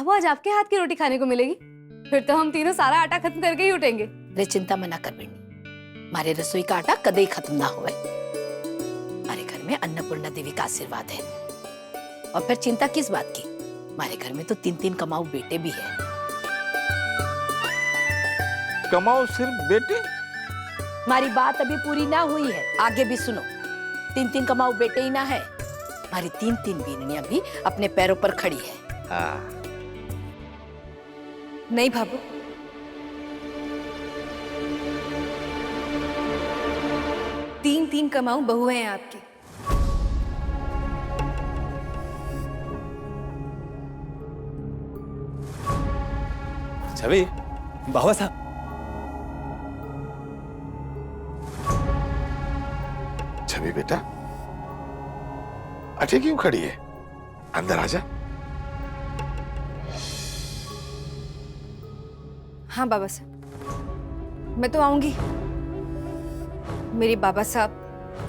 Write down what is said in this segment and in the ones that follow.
भाभो आज आपके हाथ की रोटी खाने को मिलेगी, फिर तो हम तीनों सारा आटा खत्म करके ही उठेंगे। रे चिंता मना कर बेटी, मारे रसोई का आटा कदे खत्म ना होवे। हमारे घर में अन्नपूर्णा देवी का आशीर्वाद है। और फिर चिंता किस बात की, हमारे घर में तो 3-3 कमाऊ बेटे भी है। कमाओ सिर्फ बेटे? हमारी बात अभी पूरी ना हुई है, आगे भी सुनो। 3-3 कमाऊ बेटे ही ना है, हमारी 3-3 बीनियां भी अपने पैरों पर खड़ी है। हाँ। नहीं भाभो, तीन कमाऊ बहुएं हैं आपकी। छवि, बाबा साहब। छवि बेटा, अटे क्यों खड़ी है? अंदर आजा। हाँ बाबा साहब, मैं तो आऊंगी। मेरे बाबा साहब,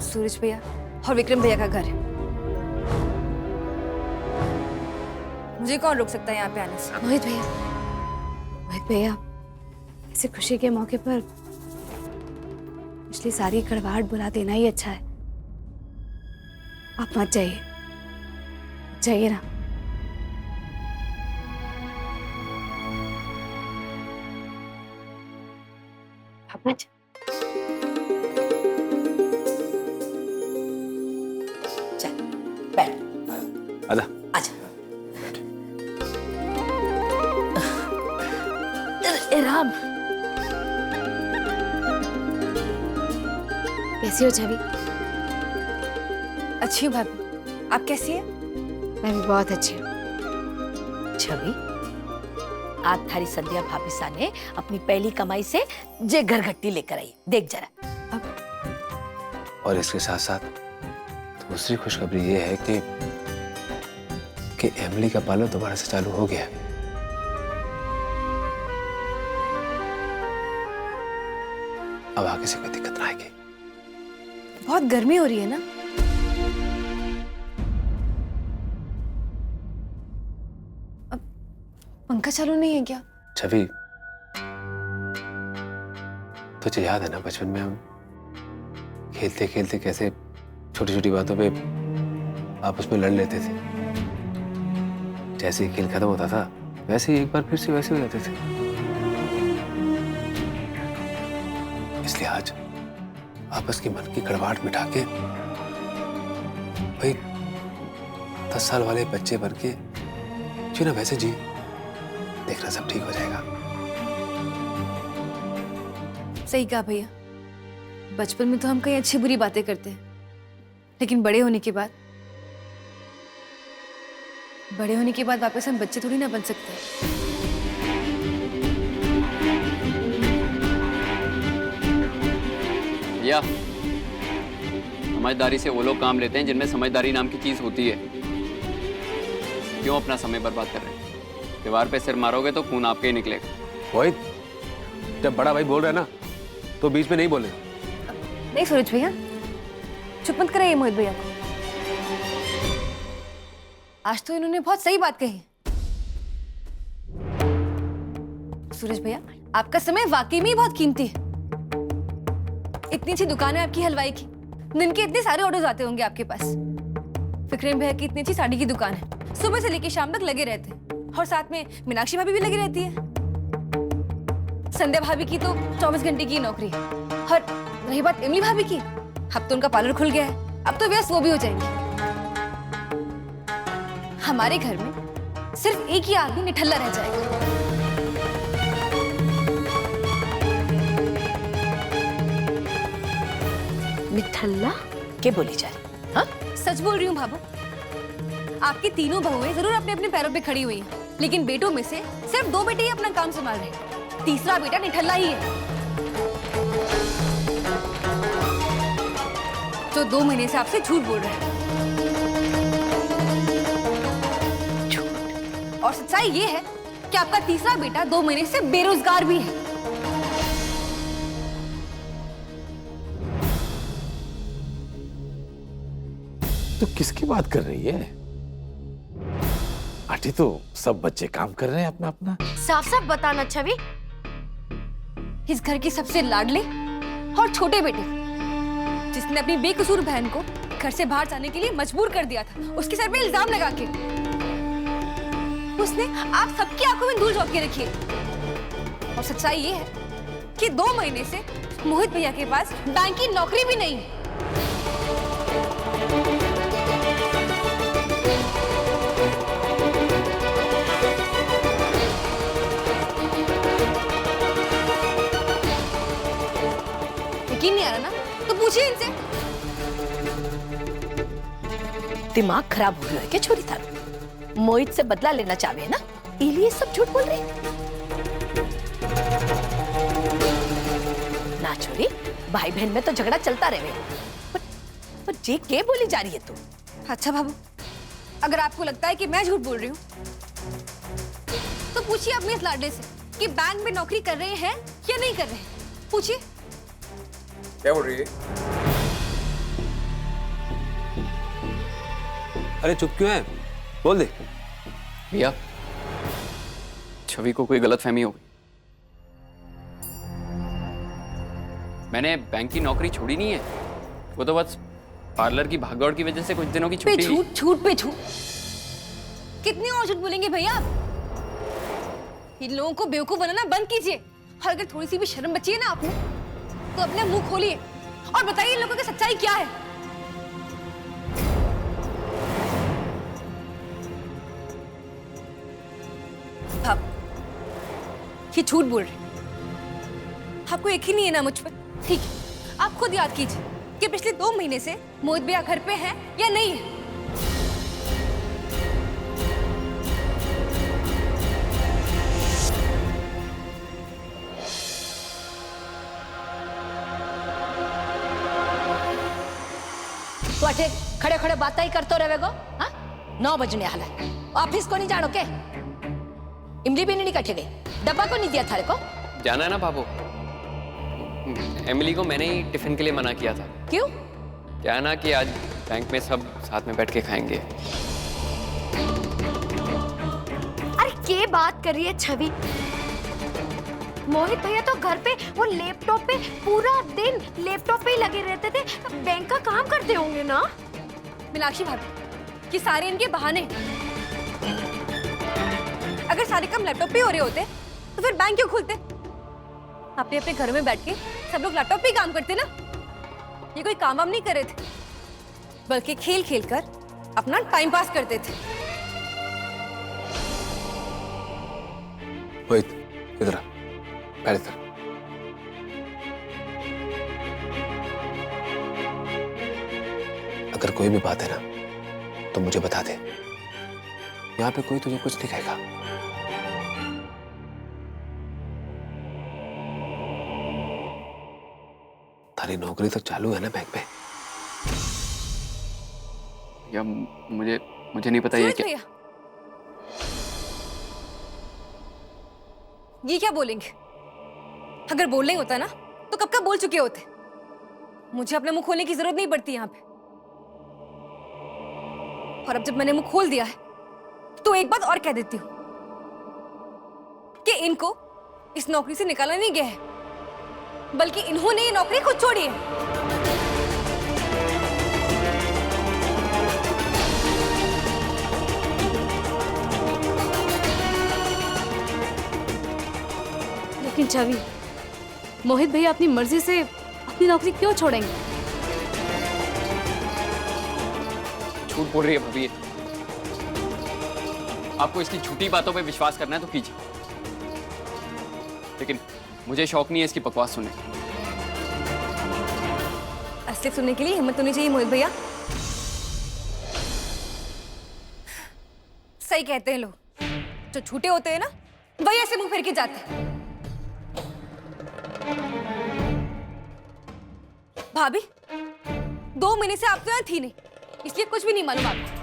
सूरज भैया और विक्रम भैया का घर है। मुझे कौन रोक सकता है यहाँ पे आने से? मोहित भैया, ऐसे खुशी के मौके पर पिछली सारी कड़वाहट बुला देना ही अच्छा है। आप मत जाइए ना। आप मत। चल बैठ। आजा। आजा। ए राम, कैसी हो छवि? अच्छी हूँ भाभी, आप कैसी हैं? मैं भी बहुत अच्छी हूँ। छवि, आज थारी संध्या भाभी सा ने अपनी पहली कमाई से जे घरघट्टी लेकर आई, देख जरा। और इसके साथ साथ दूसरी खुशखबरी ये है कि एमिली का पार्लर दोबारा से चालू हो गया है। अब आगे से कोई दिक्कत ना आएगी। बहुत गर्मी हो रही है ना? अब पंखा चालू नहीं है क्या? छवि, तुझे याद है ना बचपन में हम खेलते खेलते कैसे छोटी छोटी बातों पे आपस में लड़ लेते थे। जैसे ही खेल खत्म होता था वैसे ही एक बार फिर से वैसे हो जाते थे। इसलिए आज आपस की मन की कड़वाहट मिटा के भाई 10 साल वाले बच्चे बन के जी ना वैसे जी, देखना सब ठीक हो जाएगा। सही कहा भैया, बचपन में तो हम कई अच्छी बुरी बातें करते हैं, लेकिन बड़े होने के बाद वापस हम बच्चे थोड़ी ना बन सकते। भैया, समझदारी से वो लोग काम लेते हैं जिनमें समझदारी नाम की चीज होती है। क्यों अपना समय बर्बाद कर रहे हैं? दीवार पे सिर मारोगे तो खून आपके ही निकलेगा। मोहित, जब बड़ा भाई बोल रहा है ना तो बीच में नहीं बोले। नहीं सूरज भैया, चुप मत कराइए मोहित भैया को। आज तो इन्होंने बहुत सही बात कही। सूरज भैया, आपका समय वाकई में बहुत कीमती है। इतनी अच्छी दुकान है आपकी हलवाई की, दिन के इतने सारे ऑर्डर्स आते होंगे आपके पास। विक्रम भैया की इतनी अच्छी साड़ी की दुकान है, सुबह से लेकर शाम तक लगे रहते हैं। और साथ में मीनाक्षी भाभी भी लगी रहती है। संध्या भाभी की तो 24 घंटे की नौकरी है। और रही बात इमली भाभी की, अब तो उनका पार्लर खुल गया है, अब तो व्यस्त वो भी हो जाएंगे। हमारे घर में सिर्फ एक ही आदमी निठल्ला रह जाएगा। निठल्ला के बोली जा रही? हाँ, सच बोल रही हूँ भाभो। आपकी तीनों बहुएं जरूर अपने अपने पैरों पे खड़ी हुई हैं, लेकिन बेटों में से सिर्फ 2 बेटे ही अपना काम संभाल रहे हैं। तीसरा बेटा निठल्ला ही है, जो 2 महीने से आपसे झूठ बोल रहे हैं। और सच्चाई ये है कि आपका तीसरा बेटा 2 महीने से बेरोजगार भी है। तो किसकी बात कर रही है? पार्टी तो सब बच्चे काम कर रहे हैं अपना अपना। साफ साफ बताना छवि। इस घर के सबसे लाडले और छोटे बेटे जिसने अपनी बेकसूर बहन को घर से बाहर जाने के लिए मजबूर कर दिया था, उसके सर पे इल्जाम लगा के उसने आप सबकी आंखों में धूल झोंक के रखी है। और सच्चाई ये है कि 2 महीने से मोहित भैया के पास बैंक की नौकरी भी नहीं है। यकीन नहीं आ रहा ना? तो पूछिए इनसे। दिमाग खराब हो गया है क्या छोरी थारू? मोहित से बदला लेना चाहे ना, इलिए सब झूठ बोल रही ना छोरी। भाई बहन में तो झगड़ा चलता रहे, पर जे के बोली जा रही है तू? अच्छा बाबू, अगर आपको लगता है कि मैं झूठ बोल रही हूँ तो पूछिए अपने इस लाडले से कि बैंक में नौकरी कर रहे हैं या नहीं कर रहे हैं। पूछिए। क्या बोल रही है? अरे चुप क्यों है? बोल दे। भैया, छवि को कोई गलतफहमी हो गई। मैंने बैंक की नौकरी छोड़ी नहीं है, वो तो बस पार्लर की भागदौड़ की वजह से कुछ दिनों की छुट्टी। झूठ झूठ पे झूठ। कितने और झूठ बोलेंगे भैया? इन लोगों को बेवकूफ बनाना बंद कीजिए। और अगर थोड़ी सी भी शर्म बची है ना आपने, तो अपने मुंह खोलिए और बताइए इन लोगों की सच्चाई क्या है। आप ये झूठ बोल रहे, आपको यकीन नहीं है ना मुझ पर? ठीक है, आप खुद याद कीजिए कि पिछले 2 महीने से मोहित भैया घर पे हैं या नहीं है। तो अठे खड़े खड़े बात ही करते रहे गो। हाँ, 9 बजने हाल है, ऑफिस को नहीं जानो के? इमली भी नहीं कटे गई, डब्बा को नहीं दिया थारे को? जाना है ना बाबू, एमिली को मैंने ही टिफिन के लिए मना किया था। क्यों? क्या ना कि आज बैंक में सब साथ में बैठ के खाएंगे। अरे क्या बात कर रही है छवि? मोहित भैया तो घर पे वो लैपटॉप पे पूरा दिन लैपटॉप पे ही लगे रहते थे, बैंक का काम करते होंगे ना? मीनाक्षी भाभी, कि सारे इनके बहाने। अगर सारे काम लैपटॉप पे हो रहे होते तो फिर बैंक क्यों खुलते? अपने अपने घरों में बैठ के सब लोग लैपटॉप पे ही काम करते ना। ये कोई काम वाम नहीं कर रहे थे, बल्कि खेल खेल कर अपना टाइम पास करते थे। मोहित इधर आ, पैर इधर। अगर कोई भी बात है ना तो मुझे बता दे, यहाँ पे कोई तुझे कुछ नहीं कहेगा। तारी नौकरी तो चालू है ना बैंक में? या मुझे नहीं पता ये सूरज क्या। भैया, ये क्या बोलेंगे? अगर बोलना ही होता ना तो कब का बोल चुके होते। मुझे अपना मुंह खोलने की जरूरत नहीं पड़ती यहाँ पे। और अब जब मैंने मुंह खोल दिया है तो एक बात और कह देती हूँ कि इनको इस नौकरी से निकाला नहीं गया है, बल्कि इन्होंने ये नौकरी खुद छोड़ी है। लेकिन छवि, मोहित भैया अपनी मर्जी से अपनी नौकरी क्यों छोड़ेंगे? झूठ बोल रही है भाभी। आपको इसकी झूठी बातों पे विश्वास करना है तो कीजिए, लेकिन मुझे शौक नहीं है इसकी बकवास सुनने। असली सुनने के लिए हिम्मत होनी चाहिए मोहित भैया। सही कहते हैं लोग, जो झूठे होते हैं ना वही ऐसे मुंह फेर के जाते हैं। भाभी, 2 महीने से आप तो यहाँ थी नहीं, इसलिए कुछ भी नहीं मालूम आपको।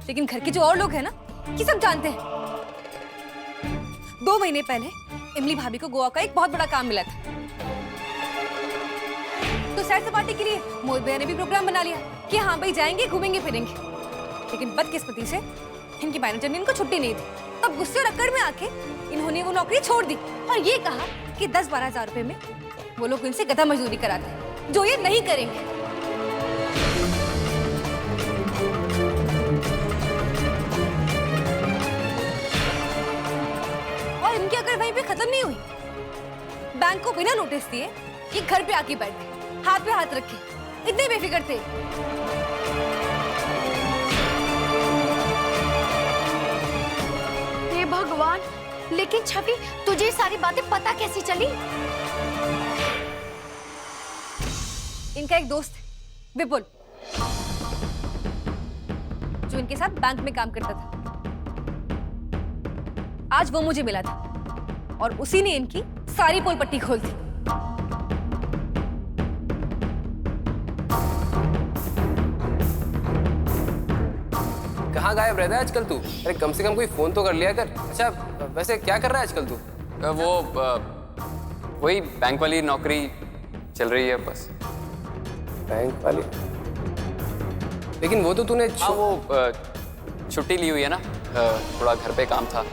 लेकिन घर के जो और लोग हैं ना, ये सब जानते हैं। 2 महीने पहले इमली भाभी को गोवा का एक बहुत बड़ा काम मिला था, तो सैर सपाटे के लिए मोहित भैया ने भी प्रोग्राम बना लिया कि हाँ भाई जाएंगे, घूमेंगे फिरेंगे। लेकिन बदकिस्मती से इनके मैनेजर ने इनको छुट्टी नहीं दी। तब गुस्से और अकड़ में आके इन्होंने वो नौकरी छोड़ दी और ये कहा कि 10-12 हजार रुपए में वो लोग इनसे गधा मजदूरी कराते हैं, जो ये नहीं करेंगे। और इनकी अगर वहीं पे खत्म नहीं हुई, बैंक को बिना नोटिस दिए ये घर पे आके बैठ गए, हाथ पे हाथ रखे, इतने बेफिक्र थे। हे भगवान, लेकिन छवि तुझे ये सारी बातें पता कैसी चली? इनका एक दोस्त है, विपुल, जो इनके साथ बैंक में काम करता था। आज वो मुझे मिला था और उसी ने इनकी सारी पोल पट्टी खोल दी। कहाँ गायब रहता है आजकल तू? अरे कम से कम कोई फोन तो कर लिया कर। अच्छा वैसे क्या कर रहा है आजकल तू? वही बैंक वाली नौकरी चल रही है बस। बैंक वाली? लेकिन वो तो तूने हाँ, वो छुट्टी ली हुई है ना, थोड़ा घर पे काम था।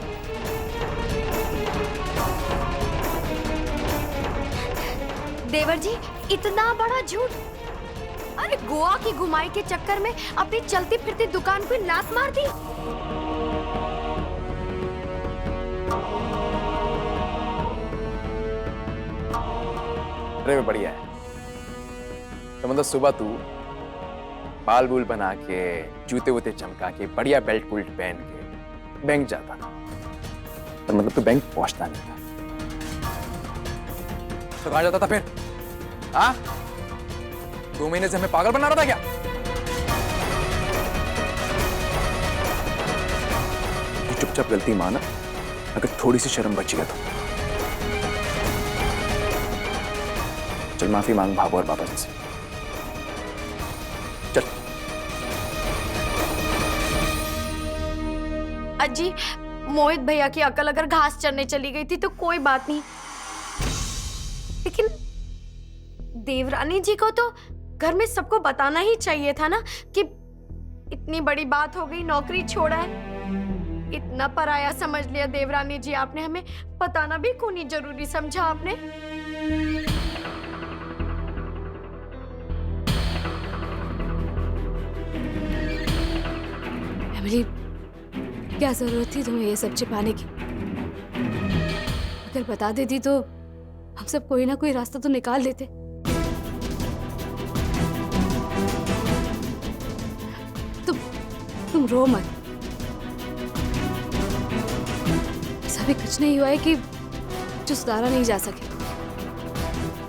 देवर जी, इतना बड़ा झूठ! अरे गोवा की घुमाई के चक्कर में अपनी चलती फिरती दुकान को लात मार दी। अरे बढ़िया है। तो मतलब सुबह तू बाल बूल बना के, जूते वूते चमका के, बढ़िया बेल्ट कुल्ट पहन के बैंक जाता था। तो मतलब तू बैंक पहुंचता नहीं था। तो कहाँ जाता था फिर? हाँ? 2 महीने से हमें पागल बना रहा था क्या? चुपचाप गलती माना, अगर थोड़ी सी शर्म बची है तो। चल माफी मांग भाभो और बाबा जी से। चल। अजी, मोहित भैया की अकल अगर घास चरने चली गई थी तो कोई बात नहीं, लेकिन देवरानी जी को तो घर में सबको बताना ही चाहिए था ना कि इतनी बड़ी बात हो गई, नौकरी छोड़ा है। इतना पराया समझ लिया देवरानी जी आपने, हमें बताना भी क्यों नहीं जरूरी समझा आपने? एमिली, क्या जरूरत थी तुम्हें ये सब छिपाने की? अगर बता देती तो हम सब कोई ना कोई रास्ता तो निकाल लेते। तुम रो मत। ऐसा भी कुछ नहीं हुआ है कि जो सुधारा नहीं जा सके।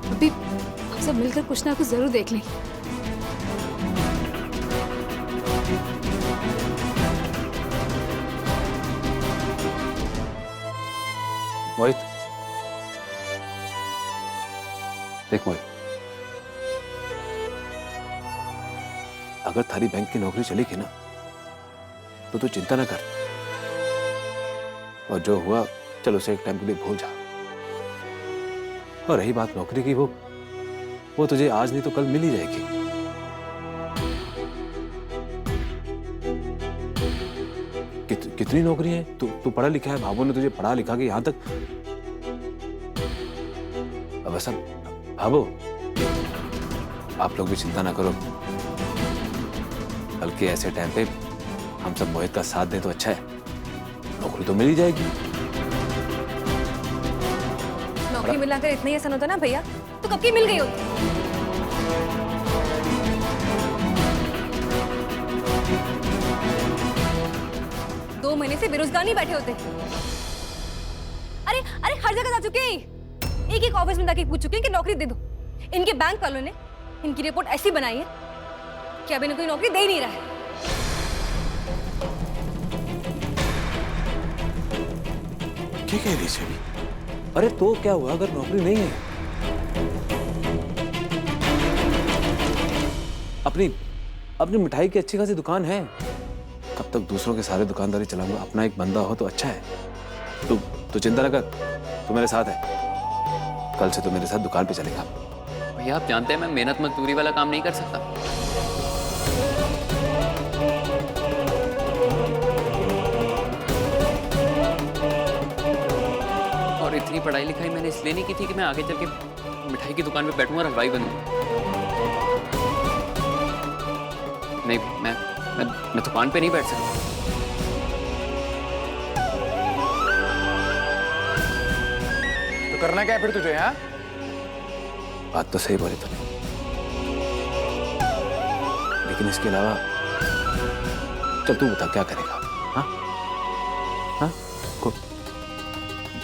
अभी हम सब मिलकर कुछ ना कुछ जरूर देख लेंगे। मोहित, देख मोहित, अगर थारी बैंक की नौकरी चलेगी ना तो तू चिंता ना कर, और जो हुआ चल उसे एक टाइम के लिए भूल जा। और रही बात नौकरी की, वो तुझे आज नहीं तो कल मिल ही जाएगी। कितनी नौकरी है? तू पढ़ा लिखा है, भाभो ने तुझे पढ़ा लिखा के यहां तक। अब ऐसा भाभो, आप लोग भी चिंता ना करो, बल्कि ऐसे टाइम पे हम सब मोहित का साथ दें तो अच्छा है, नौकरी तो मिल ही जाएगी। नौकरी मिलना अगर इतना ही आसान होता ना भैया, तो कब की मिल गई होती। दो महीने से बेरोजगार नहीं बैठे होते। अरे अरे हर जगह जा चुके हैं, एक ऑफिस में जाके पूछ चुके हैं कि नौकरी दे दो। इनके बैंक वालों ने इनकी रिपोर्ट ऐसी बनाई है कि अब इन्हें कोई नौकरी दे ही नहीं रहा है। क्या कह रही छवि? अरे तो क्या हुआ अगर नौकरी नहीं है? अपनी मिठाई की अच्छी खासी दुकान है, कब तक दूसरों के सारे दुकानदारी चलाऊंगा? अपना एक बंदा हो तो अच्छा है। तू चिंता न कर, तू मेरे साथ है। कल से तू मेरे साथ दुकान पे चलेगा। भैया आप जानते हैं मैं मेहनत मजदूरी वाला काम नहीं कर सकता। की पढ़ाई लिखाई मैंने इसलिए नहीं की थी कि मैं आगे चल के मिठाई की दुकान पे बैठूंगा और हलवाई बनूंगा। नहीं, मैं दुकान पे नहीं बैठ सकता। तो करना क्या है फिर तुझे? यहाँ बात तो सही बोली तूने, लेकिन इसके अलावा चल तू बता क्या करेगा? हाँ हाँ, को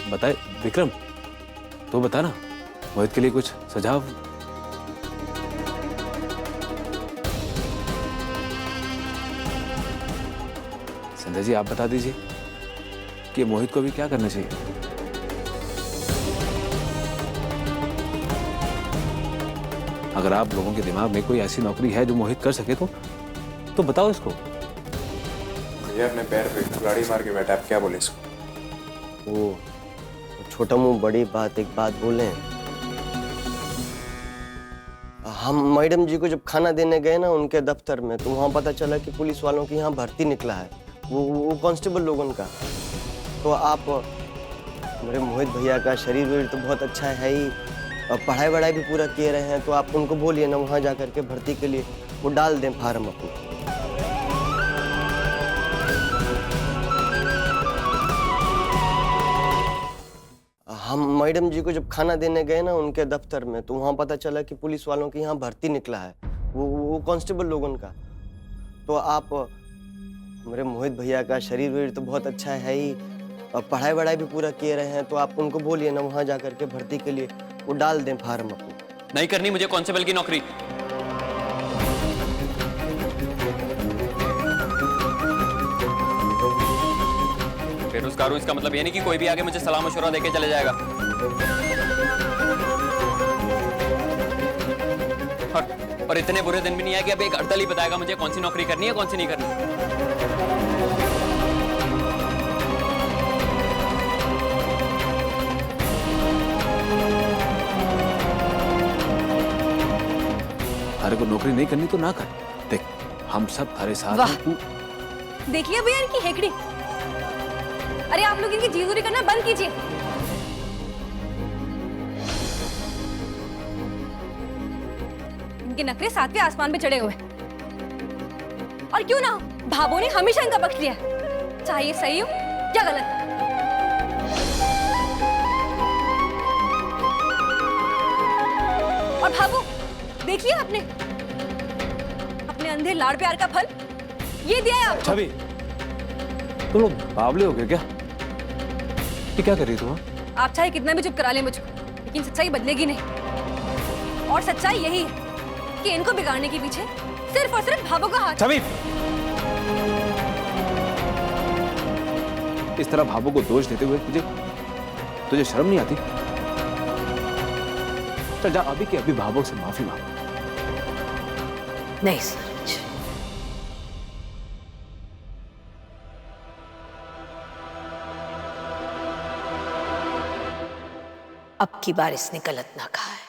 बताए विक्रम, तू बता ना, मोहित के लिए कुछ सुझाव। संजय जी आप बता दीजिए कि मोहित को भी क्या करना चाहिए। अगर आप लोगों के दिमाग में कोई ऐसी नौकरी है जो मोहित कर सके तो बताओ इसको। भैया अपने पैर पे कुल्हाड़ी मार के बैठा, आप क्या बोले इसको? वो छोटा मुंह बड़ी बात, एक बात बोले। हम मैडम जी को जब खाना देने गए ना उनके दफ्तर में, तो वहाँ पता चला कि पुलिस वालों की यहाँ भर्ती निकला है, वो कांस्टेबल लोगों का। तो आप मेरे मोहित भैया का शरीर वीर तो बहुत अच्छा है ही, और पढ़ाई वढ़ाई भी पूरा किए रहे हैं, तो आप उनको बोलिए ना वहाँ जा करके भर्ती के लिए वो डाल दें फार्म अपना। हम मैडम जी को जब खाना देने गए ना उनके दफ्तर में, तो वहाँ पता चला कि पुलिस वालों की यहाँ भर्ती निकला है, वो कांस्टेबल लोगों का। तो आप मेरे मोहित भैया का शरीर वीर तो बहुत अच्छा है ही, और पढ़ाई वढ़ाई भी पूरा किए रहे हैं, तो आप उनको बोलिए ना वहाँ जा करके भर्ती के लिए वो डाल दें फार्म अपना। नहीं करनी मुझे कांस्टेबल की नौकरी। बेरोजगार हूं इसका मतलब ये नहीं कि कोई भी आगे मुझे सलाह मशवरा देके चले जाएगा। और इतने बुरे दिन भी नहीं है कि अब एक अड़दल ही बताएगा मुझे कौन सी नौकरी करनी है कौन सी नहीं करनी। तारे को नौकरी नहीं करनी तो ना कर, देख हम सब तारे साथ वाह। हैं। तू देखिए भैया इनकी हेकड़ी। अरे आप लोग इनकी जीजूरी करना बंद कीजिए। इनके नखरे सातवें आसमान पे चढ़े हुए। और क्यों ना हो, भाभो ने हमेशा इनका पक्ष लिया, चाहे ये सही हो या गलत। और भाभो देखिए आपने अपने अंधे लाड़ प्यार का फल ये दिया है आपको। छवि, तुम लोग बावले हो गए क्या? ये क्या कर रही तू? आप चाहे कितना भी चुप करा ले मुझको, लेकिन सच्चाई बदलेगी नहीं। और सच्चाई यही है कि इनको बिगाड़ने के पीछे सिर्फ और सिर्फ भाभो का हाथ। छवि, इस तरह भाभो को दोष देते हुए तुझे शर्म नहीं आती? चल जा अभी के अभी भाभो से माफी मांग। नहीं सरोज, अब की बार इसने गलत ना कहा है।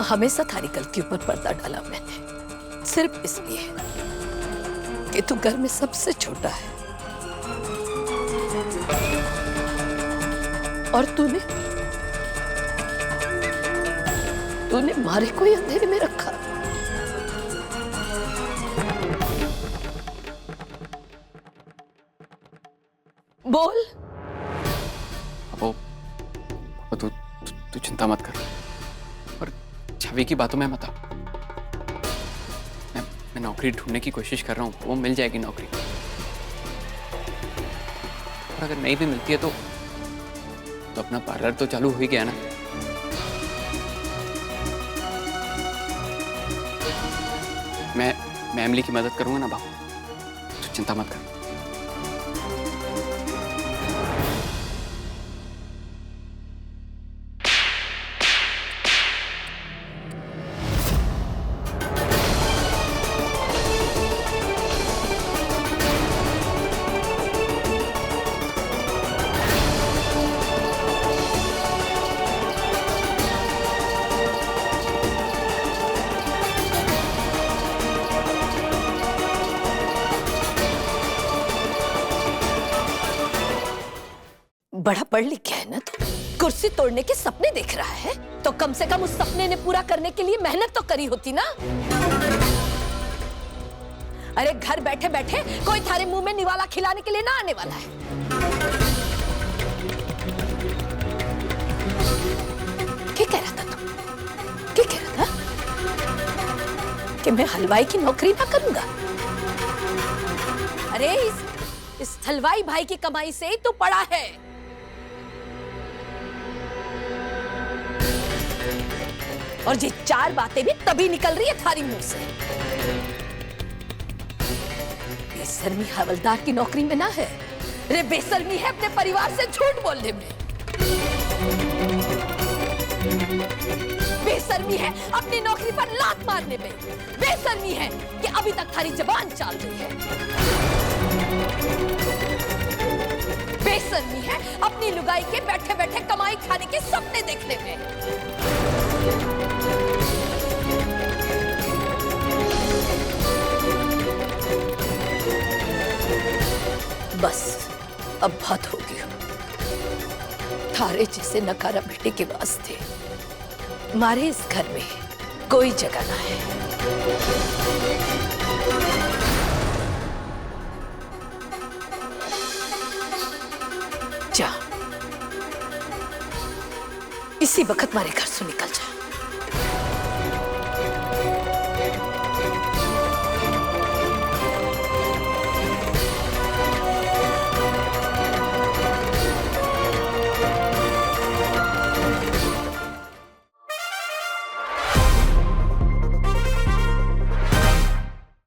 हमेशा थारी गलतियों पर पर्दा डाला मैंने, सिर्फ इसलिए कि तू घर में सबसे छोटा है और तूने मारे को ही अंधेरे में रखा। बोल। वो तू चिंता मत कर और छवि की बातों में मत आ। मैं नौकरी ढूंढने की कोशिश कर रहा हूँ, वो मिल जाएगी नौकरी। और अगर नहीं भी मिलती है तो अपना पार्लर तो चालू हो ही गया ना। मैं एमिली की मदद करूंगा ना बाबू, तो चिंता मत कर। बड़ा पढ़ लिख गया है ना, तो कुर्सी तोड़ने के सपने देख रहा है, तो कम से कम उस सपने ने पूरा करने के लिए मेहनत तो करी होती ना। अरे घर बैठे बैठे कोई थारे मुंह में निवाला खिलाने के लिए ना आने वाला है। क्या कह रहा था तू? क्या कह रहा था? कि मैं हलवाई की नौकरी ना करूंगा? अरे इस हलवाई भाई की कमाई से ही तो पड़ा है। और ये 4 बातें भी तभी निकल रही है थारी मुंह से। बेशर्मी हवलदार की नौकरी में ना है, अरे बेशर्मी है अपने परिवार से झूठ बोलने में। बेशर्मी है अपनी नौकरी पर लात मारने में। बेशर्मी है कि अभी तक थारी जबान चाल रही है। बेशर्मी है अपनी लुगाई के बैठे बैठे कमाई खाने के सपने देखने में। बस अब बहुत हो गया। थारे जैसे नकारा बेटे के वास्ते हमारे इस घर में कोई जगह ना है। जा, इसी वक्त हमारे घर से निकल जा।